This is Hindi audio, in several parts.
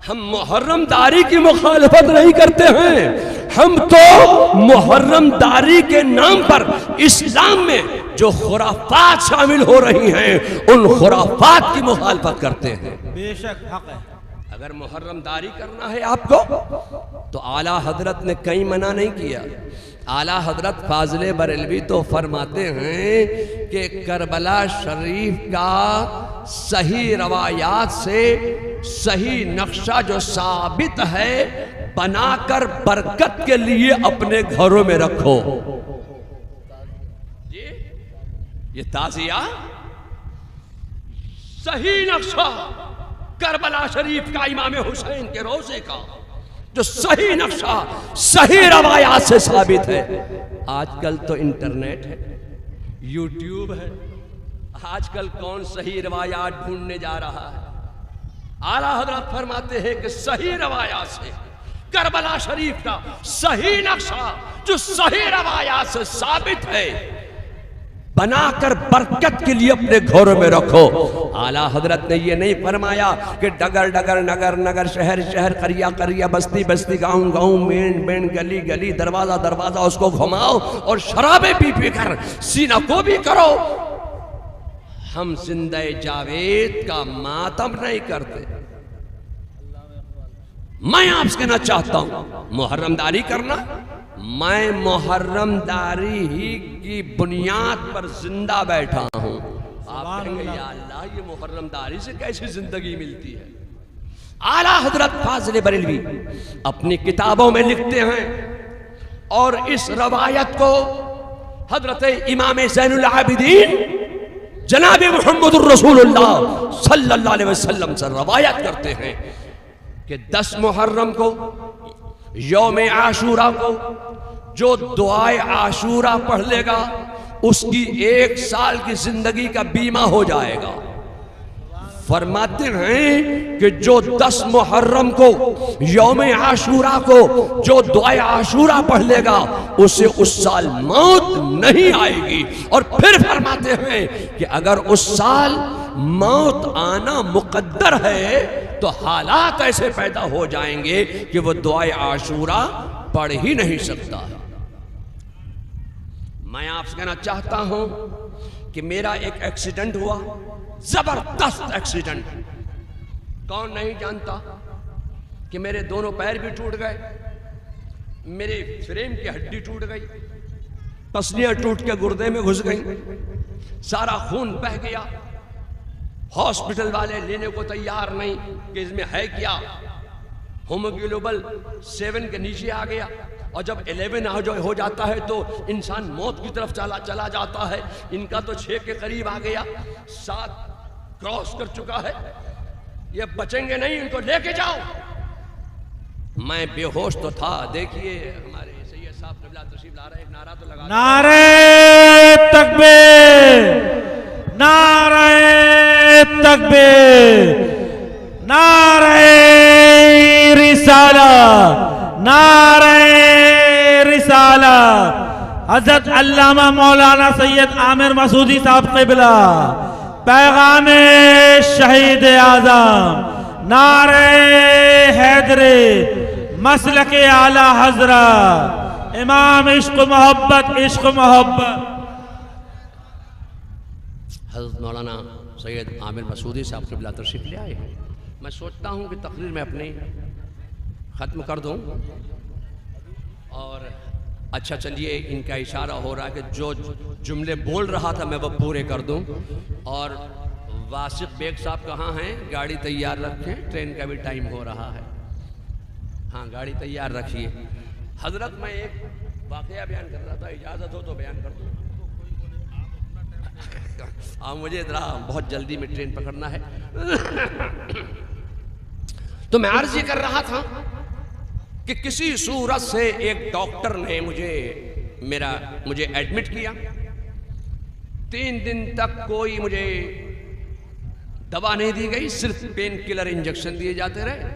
हम मुहर्रमदारी की मुखालफत नहीं करते हैं, हम तो मुहर्रमदारी के नाम पर इस्लाम में जो खुराफात शामिल हो रही हैं उन खुराफात की मुखालफत करते हैं। बेशक हक है। अगर मुहर्रमदारी करना है आपको तो आला हजरत ने कहीं मना नहीं किया। आला हजरत फाजिले बरेलवी तो फरमाते हैं कि करबला शरीफ का सही रवायात से सही नक्शा जो साबित है बनाकर बरकत के लिए अपने घरों में रखो। ये ताजिया सही नक्शा करबला शरीफ का इमाम हुसैन के रोजे का जो सही नक्शा सही रवायात से साबित है। आजकल तो इंटरनेट है, यूट्यूब है, आजकल कौन सही रवायात ढूंढने जा रहा है। आला हजरत फरमाते हैं कि सही रवायात से करबला शरीफ का सही नक्शा जो सही रवायात से साबित है बनाकर बरकत के लिए अपने घरों में रखो। आला हजरत ने ये नहीं फरमाया कि डगर डगर नगर नगर शहर शहर करिया करिया बस्ती बस्ती गांव गांव मेन मेन गली गली दरवाजा दरवाजा उसको घुमाओ और शराबे पी पी कर सीना को भी करो। हम जिंदा जावेद का मातम नहीं करते। मैं आपसे कहना चाहता हूं मुहर्रमदारी करना, मैं मुहर्रमदारी ही की बुनियाद पर जिंदा बैठा हूं। आप कहेंगे या अल्लाह ये मुहर्रमदारी से कैसी जिंदगी मिलती है। आला हजरत फाजिल बरेलवी अपनी किताबों में लिखते हैं और इस रवायत को हजरत इमाम ज़ैनुल आबिदीन जनाब मुहम्मदुर रसूलुल्लाह सल्लल्लाहु अलैहि वसल्लम से रवायत करते हैं कि 10 मुहर्रम को यौम आशूरा को जो दुआए आशूरा पढ़ लेगा उसकी 1 साल की जिंदगी का बीमा हो जाएगा। फरमाते हैं कि जो 10 मुहर्रम को यौम आशूरा को जो दुआए आशूरा पढ़ लेगा उसे उस साल मौत नहीं आएगी। और फिर फरमाते हैं कि अगर उस साल मौत आना मुकद्दर है तो हालात ऐसे पैदा हो जाएंगे कि वो दुआए आशूरा पढ़ ही नहीं सकता। मैं आपसे कहना चाहता हूं कि मेरा एक एक्सीडेंट हुआ, जबरदस्त एक्सीडेंट। कौन नहीं जानता कि मेरे दोनों पैर भी टूट गए, मेरे फ्रेम की हड्डी टूट गई, पसलियां टूट के गुर्दे में घुस गई, सारा खून बह गया। हॉस्पिटल वाले लेने को तैयार नहीं कि इसमें है क्या। हीमोग्लोबिन 7 के नीचे आ गया और जब 11 हो जाता है तो इंसान मौत की तरफ चला जाता है। इनका तो 6 के करीब आ गया, 7 क्रॉस कर चुका है, ये बचेंगे नहीं, इनको लेके जाओ। मैं बेहोश तो था। देखिए हमारे सैयद साहब क़िबला तशरीफ ला रहे, एक नारा तो लगा, नारे तकबीर, नारे तकबीर, नारे रिसाला, नारे रिसाला। हजरत अल्लामा मौलाना सैयद आमिर मसूदी साहब क़िबला, पैगामे शहीद आज़म, नारे हैदरे, मसलके आला हजरत, इमाम इश्क मोहब्बत, इश्क मोहब्बत। हज़रत मौलाना सैयद आमिर मसूदी साहब क़िबला तशरीफ़ ले आए। मैं सोचता हूँ कि तकरीर में अपनी ख़त्म कर दूँ और अच्छा चलिए इनका इशारा हो रहा है कि जो जुमले बोल रहा था मैं वो पूरे कर दूँ। और वासिक बेग साहब कहाँ हैं? गाड़ी तैयार रखें, ट्रेन का भी टाइम हो रहा है। हाँ गाड़ी तैयार रखिए। हज़रत मैं एक वाक़या बयान कर रहा था, इजाज़त हो तो बयान कर दूँ। मुझे ज़रा बहुत जल्दी में ट्रेन पकड़ना है। तो मैं अर्ज़ ये कर रहा था कि किसी सूरत से एक डॉक्टर ने मुझे एडमिट किया। 3 दिन तक कोई मुझे दवा नहीं दी गई, सिर्फ पेन किलर इंजेक्शन दिए जाते रहे।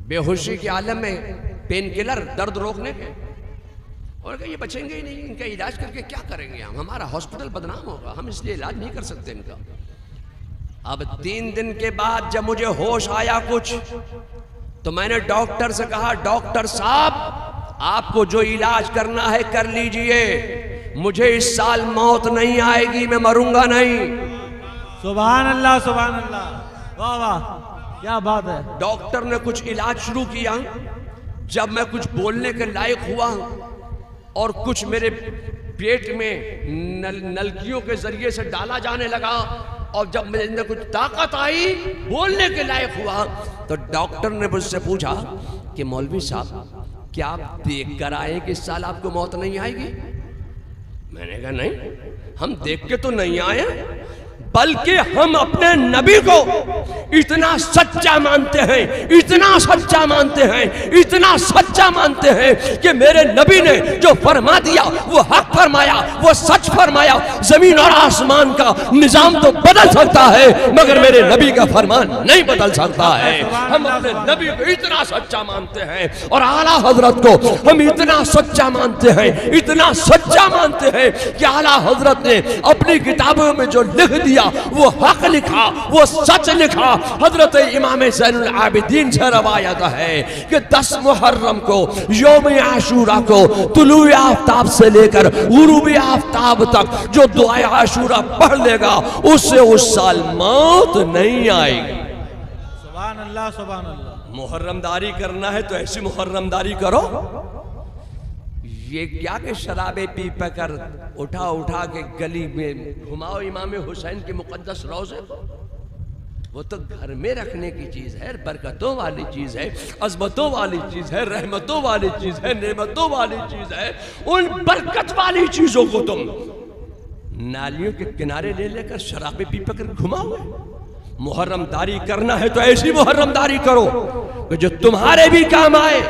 बेहोशी के आलम में पेन किलर दर्द रोकने के, और ये बचेंगे ही नहीं, इनका इलाज करके क्या करेंगे हम, हमारा हॉस्पिटल बदनाम होगा, हम इसलिए इलाज नहीं कर सकते इनका। अब 3 दिन के बाद जब मुझे होश आया कुछ, तो मैंने डॉक्टर से कहा, डॉक्टर साहब आपको जो इलाज करना है कर लीजिए, मुझे इस साल मौत नहीं आएगी, मैं मरूंगा नहीं। सुभान अल्लाह, सुभान अल्लाह, वाह वाह, क्या बात है। डॉक्टर ने कुछ इलाज शुरू किया। जब मैं कुछ बोलने के लायक हुआ और कुछ मेरे पेट में नलकियों के जरिए से डाला जाने लगा, और जब मेरे अंदर कुछ ताकत आई, बोलने के लायक हुआ, तो डॉक्टर ने मुझसे पूछा कि मौलवी साहब क्या आप देख कर आए कि इस साल आपको मौत नहीं आएगी? मैंने कहा नहीं, हम देख के तो नहीं आए, बल्कि हम अपने नबी को इतना सच्चा मानते हैं, इतना सच्चा मानते हैं, इतना सच्चा मानते हैं कि मेरे नबी ने जो फरमा दिया वो हक फरमाया, वो सच फरमाया। जमीन और आसमान का निजाम तो बदल सकता है, मगर मेरे नबी का फरमान नहीं बदल सकता है। हम अपने नबी को इतना सच्चा मानते हैं और आला हजरत को हम इतना सच्चा मानते हैं, इतना सच्चा मानते हैं कि आला हजरत ने अपनी किताबों में जो लिख दिया वो हक लिखा, वो सच लिखा। हजरत इमाम ज़ैनुल आबिदीन से रवायत है कि 10 मुहर्रम को, यौम आशूरा को, तुलूए आफ्ताब से लेकर गुरूबे आफ्ताब तक जो दुआए आशूरा पढ़ लेगा, उससे उस साल मौत नहीं आएगी। सुभान अल्लाह, सुभान अल्लाह। मुहर्रमदारी करना है तो ऐसी मुहर्रमदारी करो। ये क्या कि शराबे पी पकर उठा उठा के गली में घुमाओ इमाम हुसैन के मुकद्दस रोज़े को, वो तो घर में रखने की चीज है, बरकतों वाली चीज है, अज़मतों वाली चीज है, रहमतों वाली चीज है, नेमतों वाली चीज है। उन बरकत वाली चीजों को तुम नालियों के किनारे ले लेकर शराबे पी पकर घुमाओगे। मुहर्रमदारी करना है तो ऐसी मुहर्रमदारी करो कि जो तुम्हारे भी काम आए,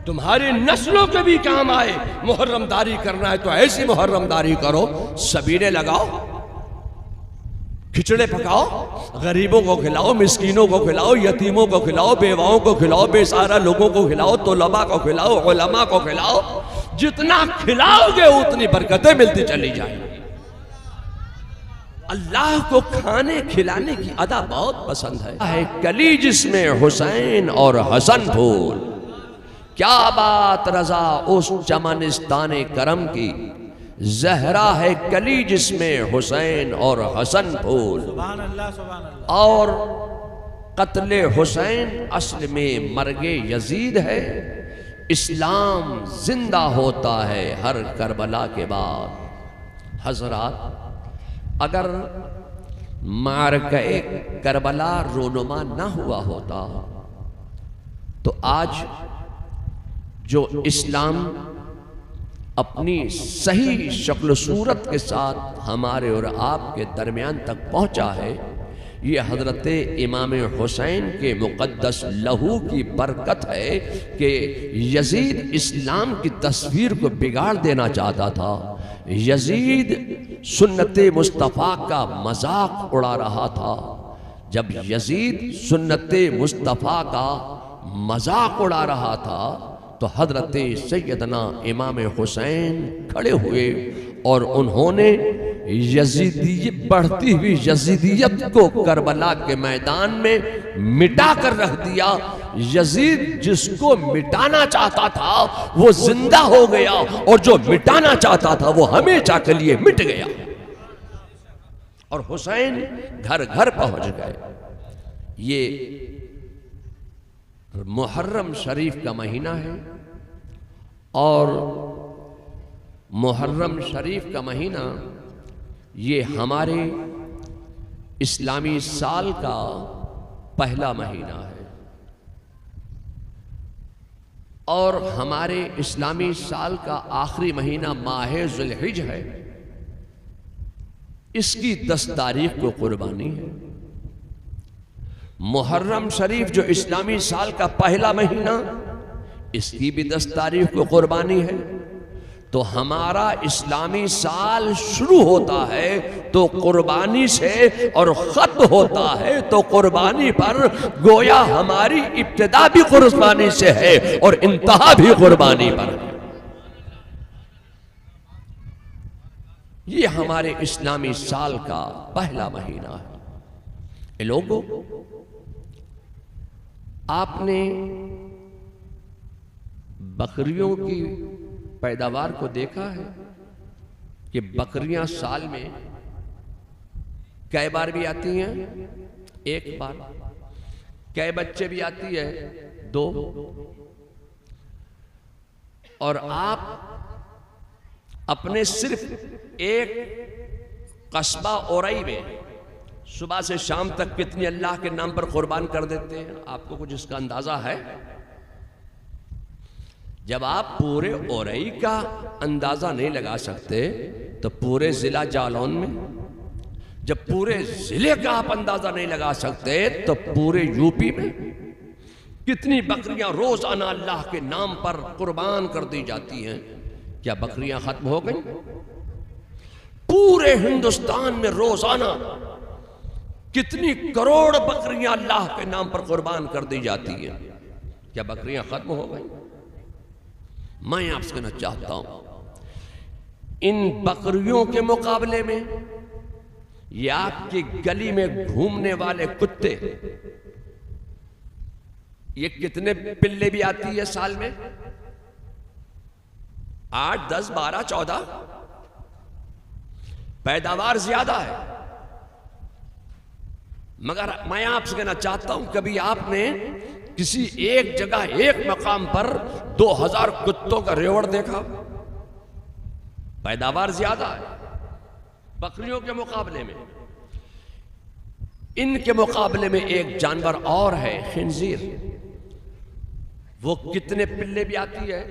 तुम्हारी नस्लों के भी काम आए। मुहर्रमदारी करना है तो ऐसी मुहर्रमदारी करो, सबीरे लगाओ, खिचड़े पकाओ, गरीबों को खिलाओ, मिस्कीनों को खिलाओ, यतीमों को खिलाओ, बेवाओं को खिलाओ, बेसहारा लोगों को खिलाओ, तोलबा को खिलाओ, उलमा को खिलाओ। जितना खिलाओगे उतनी बरकतें मिलती चली जाएंगी। अल्लाह को खाने खिलाने की अदा बहुत पसंद है। कली जिसमें हुसैन और हसन फूल, क्या बात रजा उस चमनिस्ताने करम की, जहरा है कली जिसमें हुसैन और हसन फूल। सुभान अल्लाह, सुभान अल्लाह। और कत्ले हुसैन असल में मर्गे यजीद है। इस्लाम जिंदा होता है हर करबला के बाद। हजरात, अगर मारके करबला रोनुमा न हुआ होता तो आज जो इस्लाम अपनी सही शक्ल सूरत के साथ हमारे और आपके दरमियान तक पहुंचा है, ये हजरत इमाम हुसैन के मुक़द्दस लहू की बरकत है कि यजीद इस्लाम की तस्वीर को बिगाड़ देना चाहता था। यजीद सुन्नत मुस्तफ़ा का मजाक उड़ा रहा था। जब यजीद सुन्नत मुस्तफ़ा का मजाक उड़ा रहा था तो हजरत सैयदना इमाम हुसैन खड़े हुए और उन्होंने बढ़ती हुई यजीदियत को करबला के मैदान में मिटा कर रख दिया। यजीद जिसको मिटाना चाहता था वो जिंदा हो गया, और जो मिटाना चाहता था वो हमेशा के लिए मिट गया। और हुसैन घर घर पहुंच गए। ये मुहर्रम शरीफ का महीना है, और मुहर्रम शरीफ का महीना ये हमारे इस्लामी साल का पहला महीना है, और हमारे इस्लामी साल का आखिरी महीना माह ज़ुल्हिज है। इसकी 10 तारीख को कुर्बानी है। मुहर्रम शरीफ जो इस्लामी साल का पहला महीना, इसकी भी 10 तारीख को कुर्बानी है। तो हमारा इस्लामी साल शुरू होता है तो कुर्बानी से, और खत्म होता है तो कुर्बानी पर। गोया हमारी इब्तिदा भी कुर्बानी से है और इंतहा भी कुर्बानी पर है। ये हमारे इस्लामी साल का पहला महीना है। ए लोगों, आपने बकरियों की पैदावार को देखा है कि बकरियां साल में कई बार भी आती हैं? एक बार। कई बच्चे भी आती है? 2। और आप अपने सिर्फ एक कस्बा औरई में सुबह से शाम तक कितनी अल्लाह के नाम पर कुर्बान कर देते हैं? आपको कुछ इसका अंदाजा है? जब आप पूरे औरई का अंदाजा नहीं लगा सकते तो पूरे जिला जालौन में, जब पूरे जिले का आप अंदाजा नहीं लगा सकते तो पूरे यूपी में कितनी बकरियां रोजाना अल्लाह के नाम पर कुर्बान कर दी जाती हैं। क्या बकरियां खत्म हो गई? पूरे हिंदुस्तान में रोजाना कितनी करोड़ बकरियां अल्लाह के नाम पर कुर्बान कर दी जाती हैं। क्या बकरियां खत्म हो गई? मैं आपसे कहना चाहता हूं, इन बकरियों के मुकाबले में ये आपकी गली में घूमने वाले कुत्ते, ये कितने पिल्ले भी आती है साल में? 8, 10, 12, 14। पैदावार ज्यादा है। मगर मैं आपसे कहना चाहता हूं, कभी आपने किसी एक जगह एक मकाम पर 2000 कुत्तों का रेवड़ देखा? पैदावार ज्यादा है बकरियों के मुकाबले में। इनके मुकाबले में एक जानवर और है, खिंजीर। वो कितने पिल्ले भी आती है?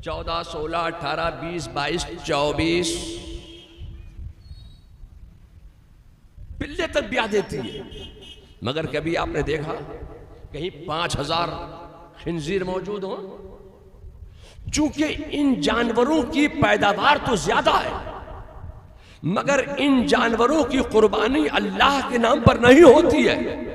14, 16, 18, 20, 22, 24 पिल्ले तक ब्याह देती है। मगर कभी आपने देखा कहीं 5000 खिंजीर मौजूद हो? चूंकि इन जानवरों की पैदावार तो ज्यादा है, मगर इन जानवरों की कुर्बानी अल्लाह के नाम पर नहीं होती है।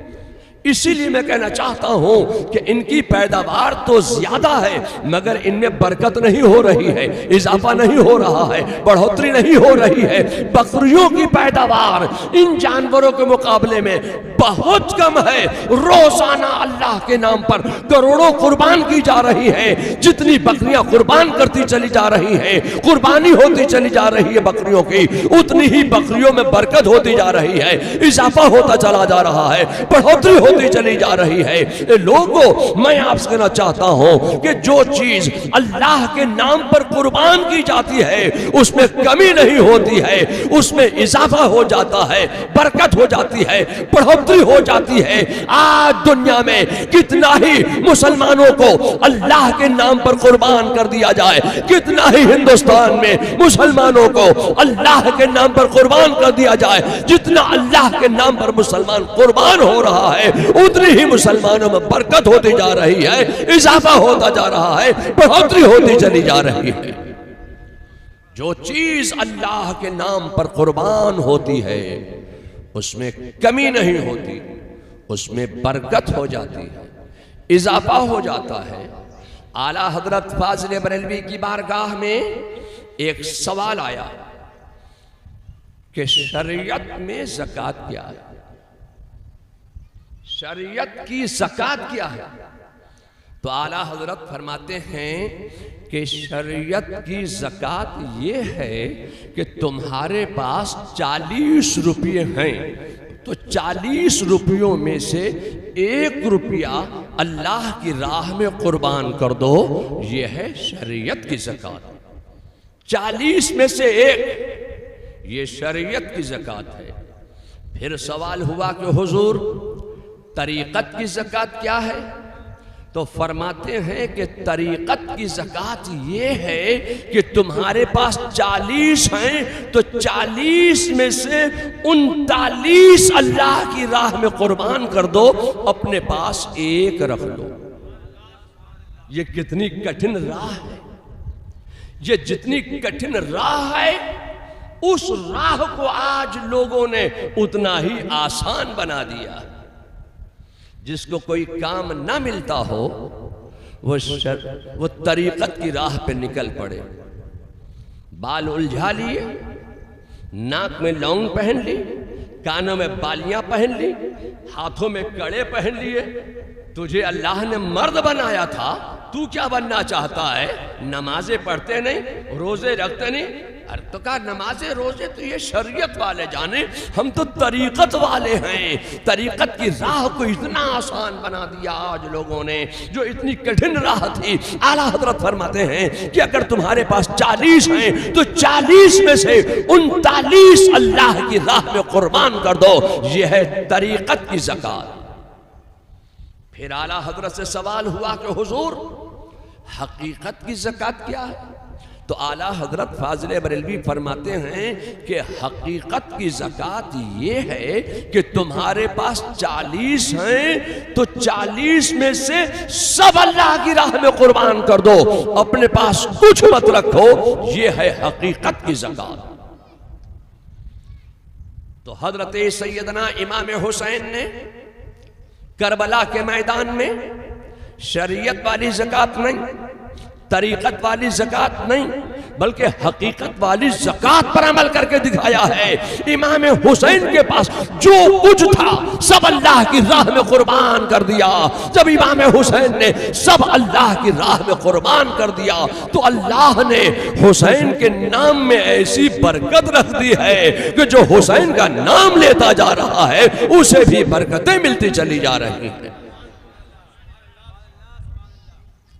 इसीलिए मैं कहना चाहता हूं कि इनकी पैदावार तो ज्यादा है, मगर इनमें बरकत नहीं हो रही है, इजाफा नहीं हो रहा है, बढ़ोतरी नहीं हो रही है। बकरियों की पैदावार इन जानवरों के मुकाबले में बहुत कम है। रोजाना अल्लाह के नाम पर करोड़ों कुर्बान की जा रही है। जितनी बकरियां कुर्बान करती चली जा रही है, कुर्बानी होती चली जा रही है बकरियों की, उतनी ही बकरियों में बरकत होती जा रही है, इजाफा होता चला जा रहा है, बढ़ोतरी होती चली जा रही है। लोगों, मैं आपसे कहना चाहता हूं कि जो चीज अल्लाह के नाम पर कुर्बान की जाती है उसमें कमी नहीं होती है, उसमें इजाफा हो जाता है, बरकत हो जाती है, बढ़ोतरी हो जाती है। आज दुनिया में कितना ही मुसलमानों को अल्लाह के नाम पर कुर्बान कर दिया जाए, कितना ही हिंदुस्तान में मुसलमानों को अल्लाह के नाम पर कुर्बान कर दिया जाए, जितना अल्लाह के नाम पर मुसलमान कुर्बान हो रहा है उतनी ही मुसलमानों में बरकत होती जा रही है, इजाफा होता जा रहा है, बढ़ोतरी होती चली जा रही है। जो चीज अल्लाह के नाम पर कुर्बान होती है उसमें कमी नहीं होती, उसमें बरकत हो जाती है, इजाफा हो जाता है। आला हजरत फाजिल बरेलवी की बारगाह में एक सवाल आया कि शरीयत में ज़कात क्या है? शरीयत की ज़कात क्या है? तो आला हजरत फरमाते हैं कि शरीयत की ज़कात ये है कि तुम्हारे पास 40 रुपये हैं तो 40 रुपयों में से 1 रुपया अल्लाह की राह में कुर्बान कर दो। ये है शरीयत की ज़कात। 40 में से 1, ये शरीयत की ज़कात है। फिर सवाल हुआ कि हुजूर तरीक़त की ज़कात क्या है? तो फरमाते हैं कि तरीक़त की ज़कात ये है कि तुम्हारे पास 40 हैं तो 40 में से 39 अल्लाह की राह में कुर्बान कर दो, अपने पास 1 रख लो। ये कितनी कठिन राह है! ये जितनी कठिन राह है उस राह को आज लोगों ने उतना ही आसान बना दिया। जिसको कोई काम ना मिलता हो वो तरीक़त की राह पे निकल पड़े। बाल उलझा लिए, नाक में लौंग पहन ली, कानों में बालियां पहन ली, हाथों में कड़े पहन लिए। तुझे अल्लाह ने मर्द बनाया था, तू क्या बनना चाहता है? नमाजें पढ़ते नहीं, रोजे रखते नहीं। अरे तो कहा नमाजें रोजे तो ये शरीयत वाले जाने, हम तो तरीकत वाले हैं। तरीकत की राह को इतना आसान बना दिया आज लोगों ने, जो इतनी कठिन राह थी। आला हजरत फरमाते हैं कि अगर तुम्हारे पास 40 हैं तो 40 में से 39 अल्लाह की राह में कुर्बान कर दो। यह है तरीकत की ज़कात। फिर आला हजरत से सवाल हुआ कि हुजूर हकीकत की ज़कात क्या है? तो आला हजरत फाजिल बरेलवी फरमाते हैं कि हकीकत की ज़कात ये है कि तुम्हारे पास 40 हैं तो 40 में से सब अल्लाह की राह में कुर्बान कर दो, अपने पास कुछ मत रखो। ये है हकीकत की ज़कात। तो हजरत सैयदना इमाम हुसैन ने करबला के मैदान में शरीयत वाली ज़कात नहीं, तरीक़त वाली ज़कात नहीं, बल्कि हकीकत वाली ज़कात पर अमल करके दिखाया है। इमाम हुसैन के पास जो कुछ था सब अल्लाह की राह में कुर्बान कर दिया। जब इमाम हुसैन ने सब अल्लाह की राह में कुर्बान कर दिया तो अल्लाह ने हुसैन के नाम में ऐसी बरकत रख दी है कि जो हुसैन का नाम लेता जा रहा है उसे भी बरकतें मिलती चली जा रही हैं।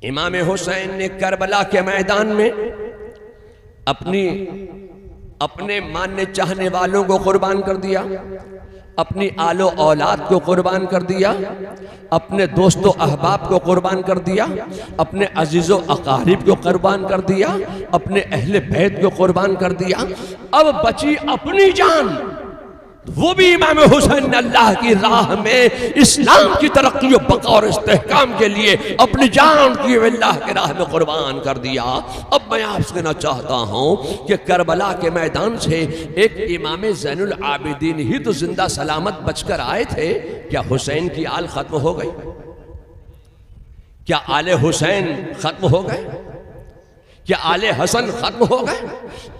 इमाम हुसैन ने करबला के मैदान में अपने मानने चाहने वालों को कुर्बान कर दिया, अपनी आलो औलाद को कुर्बान कर दिया, अपने दोस्तों अहबाब को कुर्बान कर दिया, अपने अजीज़ों अकारिब को कुर्बान कर दिया, अपने अहले बैत को कुर्बान कर दिया। अब बची अपनी जान, वो भी इमाम हुसैन ने अल्लाह की राह में इस्लाम की तरक्की और बका और इस्तेहकाम के लिए अपनी जान की अल्लाह की राह में कुर्बान कर दिया। अब मैं आपसे कहना चाहता हूँ कि करबला के मैदान से एक इमाम ज़ैनुल आबिदीन ही तो जिंदा सलामत बचकर आए थे। क्या हुसैन की आल खत्म हो गई? क्या आले हुसैन खत्म हो गए? क्या आले हसन खत्म हो गए?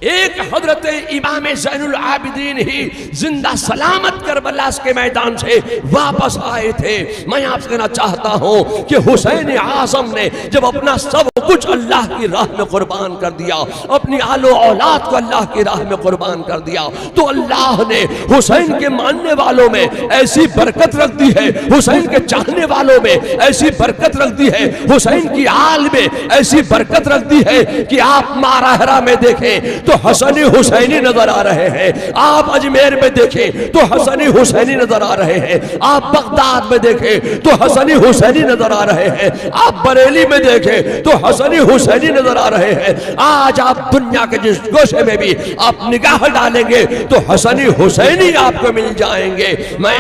एक हजरत इमाम ज़ैनुल आबिदीन ही जिंदा सलामत करबला के मैदान से वापस आए थे। मैं आपसे कहना चाहता हूं कि हुसैन आज़म ने जब अपना सब कुछ अल्लाह की राह में कुर्बान कर दिया, अपनी आलो औलाद को अल्लाह की राह में कुर्बान कर दिया, तो अल्लाह ने हुसैन के मानने वालों में ऐसी बरकत रख दी है, हुसैन के चाहने वालों में ऐसी बरकत रख दी है, हुसैन की आल में ऐसी बरकत रख दी है कि आप माराहरा में देखें तो हसनी हुसैनी नजर आ रहे हैं, आप अजमेर में देखें तो हसनी हुसैनी नजर आ रहे हैं, आप बगदाद में देखें तो हसनी हुसैनी नजर आ रहे हैं, आप बरेली में देखें तो हसनी हुसैनी नजर आ रहे हैं। आज आप दुनिया के जिस गोशे में भी आप निगाह डालेंगे तो हसनी हुसैनी आपको मिल जाएंगे। मैं